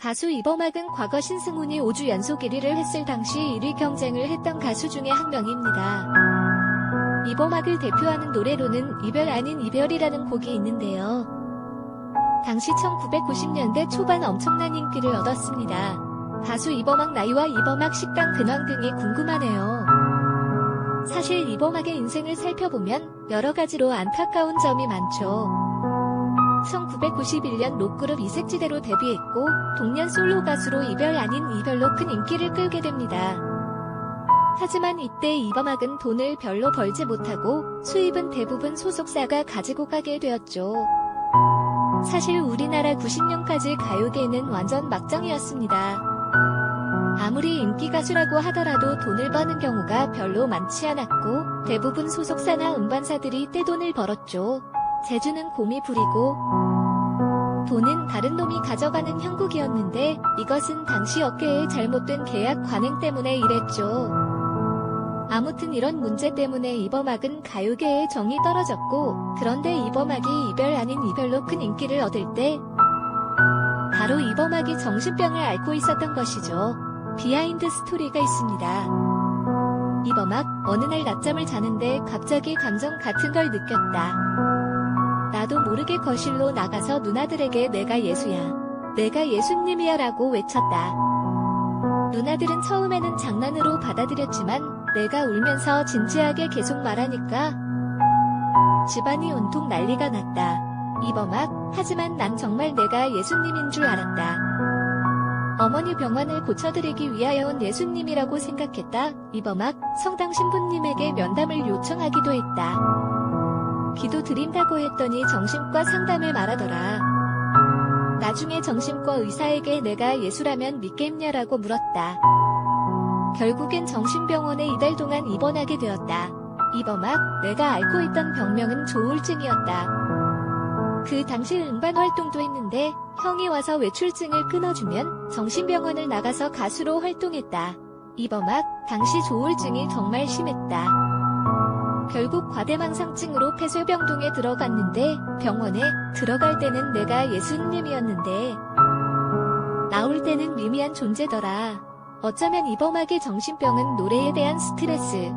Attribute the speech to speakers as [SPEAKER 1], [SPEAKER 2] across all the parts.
[SPEAKER 1] 가수 이범학은 과거 신승훈이 5주 연속 1위를 했을 당시 1위 경쟁을 했던 가수 중에 한 명입니다. 이범학을 대표하는 노래로는 이별 아닌 이별이라는 곡이 있는데요. 당시 1990년대 초반 엄청난 인기를 얻었습니다. 가수 이범학 나이와 이범학 식당 근황 등이 궁금하네요. 사실 이범학의 인생을 살펴보면 여러 가지로 안타까운 점이 많죠. 1991년 록그룹 이색지대로 데뷔했고 동년 솔로 가수로 이별 아닌 이별로 큰 인기를 끌게 됩니다. 하지만 이때 이범학은 돈을 별로 벌지 못하고 수입은 대부분 소속사가 가지고 가게 되었죠. 사실 우리나라 90년까지 가요계는 완전 막장이었습니다. 아무리 인기 가수라고 하더라도 돈을 버는 경우가 별로 많지 않았고 대부분 소속사나 음반사들이 떼돈을 벌었죠. 재주는 곰이 부리고 돈은 다른 놈이 가져가는 형국이었는데 이것은 당시 업계의 잘못된 계약 관행 때문에 이랬죠. 아무튼 이런 문제 때문에 이범학은 가요계의 정이 떨어졌고 그런데 이범학이 이별 아닌 이별로 큰 인기를 얻을 때 바로 이범학이 정신병을 앓고 있었던 것이죠. 비하인드 스토리가 있습니다. 이범학, 어느 날 낮잠을 자는데 갑자기 감정 같은 걸 느꼈다. 나도 모르게 거실로 나가서 누나들에게 내가 예수야, 내가 예수님이야 라고 외쳤다. 누나들은 처음에는 장난으로 받아들였지만 내가 울면서 진지하게 계속 말하니까 집안이 온통 난리가 났다. 이범학, 하지만 난 정말 내가 예수님인 줄 알았다. 어머니 병환을 고쳐드리기 위하여 온 예수님이라고 생각했다. 이범학, 성당 신부님에게 면담을 요청하기도 했다. 기도 드린다고 했더니 정신과 상담을 말하더라. 나중에 정신과 의사에게 내가 예수라면 믿겠냐라고 물었다. 결국엔 정신병원에 이달 동안 입원하게 되었다. 이범학, 내가 앓고 있던 병명은 조울증이었다. 그 당시 음반 활동도 했는데 형이 와서 외출증을 끊어주면 정신병원을 나가서 가수로 활동했다. 이범학, 당시 조울증이 정말 심했다. 결국 과대망상증으로 폐쇄병동에 들어갔는데 병원에 들어갈 때는 내가 예수님이었는데 나올 때는 미미한 존재더라. 어쩌면 이범학의 정신병은 노래에 대한 스트레스,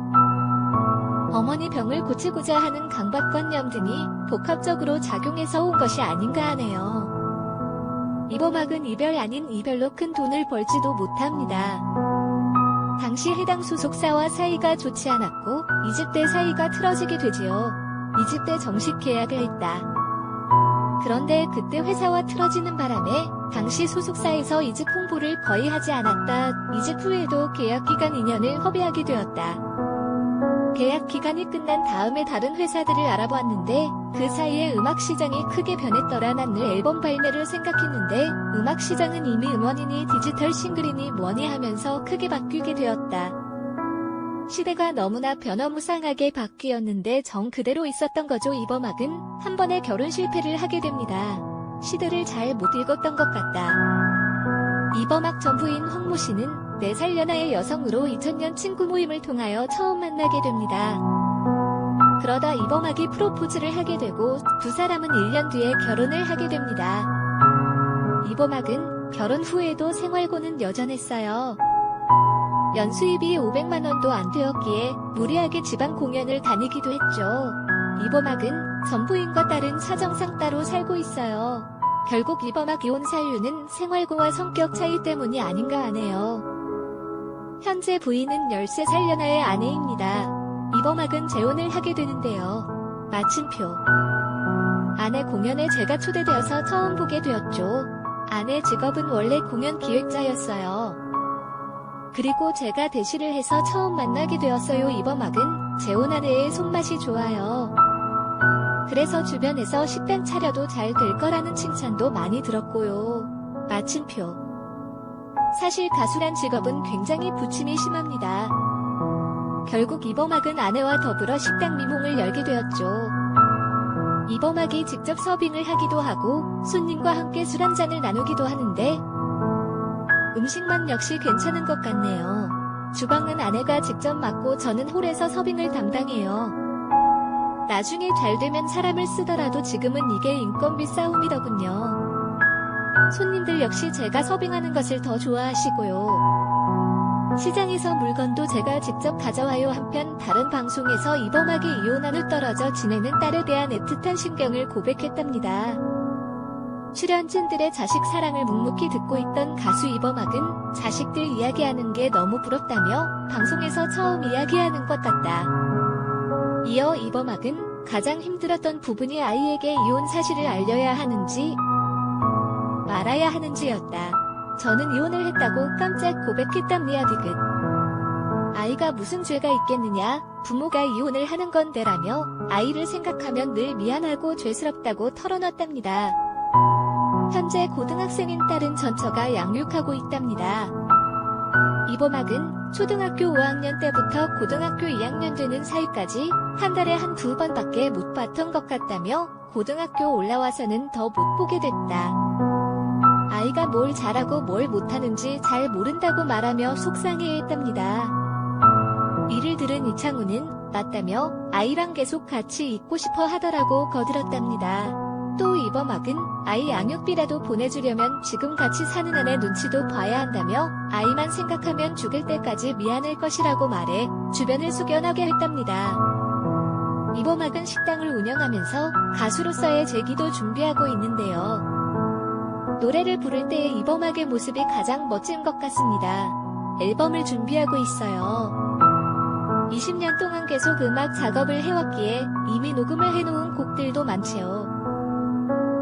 [SPEAKER 1] 어머니 병을 고치고자 하는 강박관념 등이 복합적으로 작용해서 온 것이 아닌가 하네요. 이범학은 이별 아닌 이별로 큰 돈을 벌지도 못합니다. 당시 해당 소속사와 사이가 좋지 않았고 2집 때 사이가 틀어지게 되지요. 2집 때 정식 계약을 했다. 그런데 그때 회사와 틀어지는 바람에 당시 소속사에서 2집 홍보를 거의 하지 않았다. 2집 후에도 계약기간 2년을 허비하게 되었다. 계약 기간이 끝난 다음에 다른 회사들을 알아보았는데 그 사이에 음악 시장이 크게 변했더라. 난 늘 앨범 발매를 생각했는데 음악 시장은 이미 음원이니 디지털 싱글이니 뭐니 하면서 크게 바뀌게 되었다. 시대가 너무나 변화무쌍하게 바뀌었는데 정 그대로 있었던 거죠. 이범학은 한 번의 결혼 실패를 하게 됩니다. 시대를 잘 못 읽었던 것 같다. 이범학 전 부인 황모 씨는 4살 연하의 여성으로 2000년 친구 모임을 통하여 처음 만나게 됩니다. 그러다 이범학이 프로포즈를 하게 되고 두 사람은 1년 뒤에 결혼을 하게 됩니다. 이범학은 결혼 후에도 생활고는 여전했어요. 연수입이 500만 원도 안 되었기에 무리하게 지방 공연을 다니기도 했죠. 이범학은 전 부인과 딸은 사정상 따로 살고 있어요. 결국 이범학 이혼 사유는 생활고와 성격 차이 때문이 아닌가 하네요. 현재 부인은 13살 연하의 아내입니다. 이범학은 재혼을 하게 되는데요. 마침표. 아내 공연에 제가 초대되어서 처음 보게 되었죠. 아내 직업은 원래 공연 기획자였어요. 그리고 제가 대시를 해서 처음 만나게 되었어요. 이범학은 재혼 아내의 손맛이 좋아요. 그래서 주변에서 식당 차려도 잘 될 거라는 칭찬도 많이 들었고요. 마침표. 사실 가수란 직업은 굉장히 부침이 심합니다. 결국 이범학은 아내와 더불어 식당 미몽을 열게 되었죠. 이범학이 직접 서빙을 하기도 하고 손님과 함께 술 한잔을 나누기도 하는데 음식만 역시 괜찮은 것 같네요. 주방은 아내가 직접 맡고 저는 홀에서 서빙을 담당해요. 나중에 잘 되면 사람을 쓰더라도 지금은 이게 인건비 싸움이더군요. 손님들 역시 제가 서빙하는 것을 더 좋아하시고요. 시장에서 물건도 제가 직접 가져와요. 한편 다른 방송에서 이범학이 이혼한 후 떨어져 지내는 딸에 대한 애틋한 신경을 고백했답니다. 출연진들의 자식 사랑을 묵묵히 듣고 있던 가수 이범학은 자식들 이야기하는 게 너무 부럽다며 방송에서 처음 이야기하는 것 같다. 이어 이범학은 가장 힘들었던 부분이 아이에게 이혼 사실을 알려야 하는지 말아야 하는지였다. 저는 이혼을 했다고 깜짝 고백했답니다. 디귿. 아이가 무슨 죄가 있겠느냐, 부모가 이혼을 하는 건데라며 아이를 생각하면 늘 미안하고 죄스럽다고 털어놨답니다. 현재 고등학생인 딸은 전처가 양육하고 있답니다. 이범학은 초등학교 5학년 때부터 고등학교 2학년 되는 사이까지 한 달에 한두 번밖에 못 봤던 것 같다며 고등학교 올라와서는 더 못 보게 됐다. 아이가 뭘 잘하고 뭘 못하는지 잘 모른다고 말하며 속상해했답니다. 이를 들은 이창훈은 맞다며 아이랑 계속 같이 있고 싶어 하더라고 거들었답니다. 또 이범학은 아이 양육비라도 보내주려면 지금 같이 사는 아내 눈치도 봐야 한다며 아이만 생각하면 죽을 때까지 미안할 것이라고 말해 주변을 숙연하게 했답니다. 이범학은 식당을 운영하면서 가수로서의 재기도 준비하고 있는데요. 노래를 부를 때의 이범학의 모습이 가장 멋진 것 같습니다. 앨범을 준비하고 있어요. 20년 동안 계속 음악 작업을 해왔기에 이미 녹음을 해놓은 곡들도 많지요.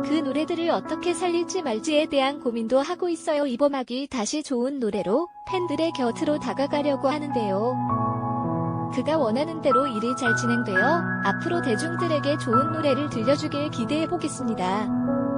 [SPEAKER 1] 그 노래들을 어떻게 살릴지 말지에 대한 고민도 하고 있어요. 이범학이 다시 좋은 노래로 팬들의 곁으로 다가가려고 하는데요. 그가 원하는 대로 일이 잘 진행되어 앞으로 대중들에게 좋은 노래를 들려주길 기대해보겠습니다.